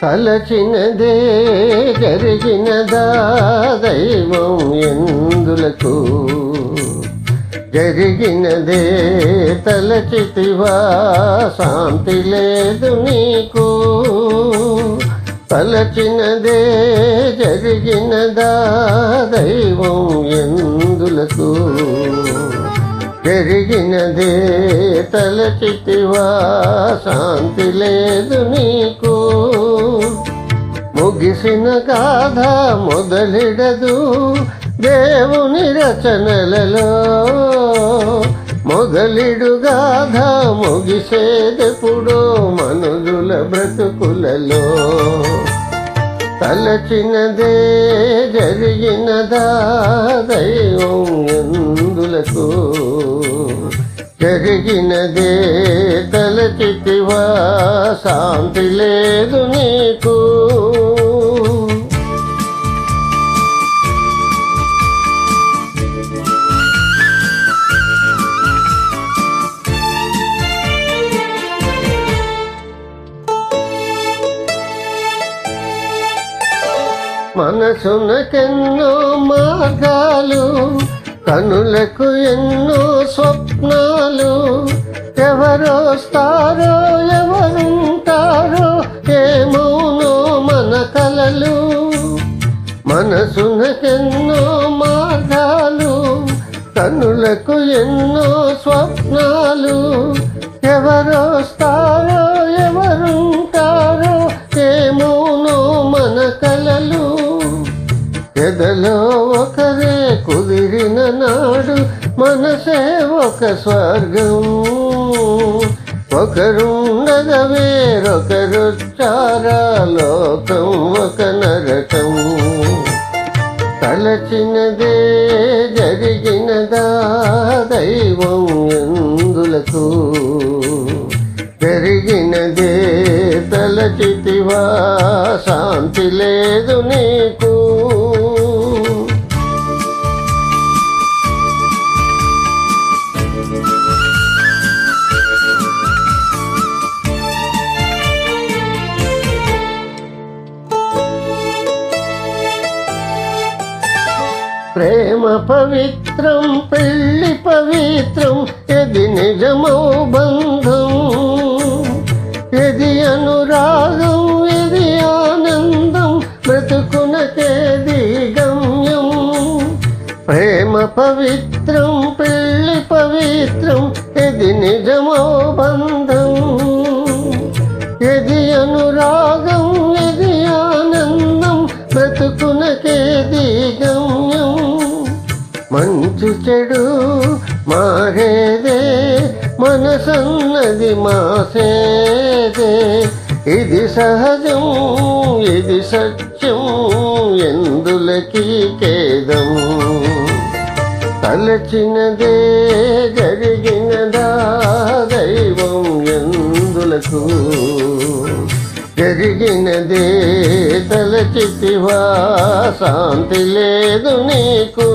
తలచినదే జరిగినదా దైవం ఎందులకు జరిగినదే తలచితివా శాంతి లేదు నీకు తలచినదే జరిగినదా దైవం ఎందులకు జరిగినదే తలచితివా శాంతి లేదు నీకు ముగిసిన గాథ మొదలెడదు దేవుని రచనలలో మొదలిడు గాథ ముగిసేదెప్పుడో మనుజుల బ్రతుకులలో తలచినదే జరిగినదా దైవం ఎందులకు జరిగినదే తలచితివా శాంతి లేదు నీకు మనసునకెన్నో మార్గాలు కనులకు ఎన్నో స్వప్నాలు ఎవరొస్తారో ఎవరుంటారో ఏమోనో మన కలలు మనసునకెన్నో మార్గాలు కనులకు ఎన్నో స్వప్నాలు ఎవరొస్తారో ఎవరుంటారో ఏమోనో మన కలలు ఎదలో ఒకరే కుదిరిన నాడు మనసే ఒక స్వర్గం ఒకరుండగా వేరొకరొచ్చారా లోకం ఒక నరకం తలచినదే జరిగినదా దైవం ఎందులకు జరిగినదే తలచితివా శాంతి లేదు నీకు ప్రేమ పవిత్రం పెళ్లి పవిత్రం ఇది నిజమౌ బంధం ఇది అనురాగం ఇది ఆనందం బ్రతుకునకేది గమ్యం ప్రేమ పవిత్రం పెళ్లి పవిత్రం ఇది నిజమౌ బంధం ఇది అనురాగం ఇది ఆనందం బ్రతుకునకేది గమ్యం మంచి చెడు మారేదే మనసన్నది మాసేదే ఇది సహజం ఇది సత్యం ఎందులకి ఖేదం తలచినదే జరిగినదా దైవం ఎందులకు జరిగినదే తలచితివా శాంతి లేదు నీకు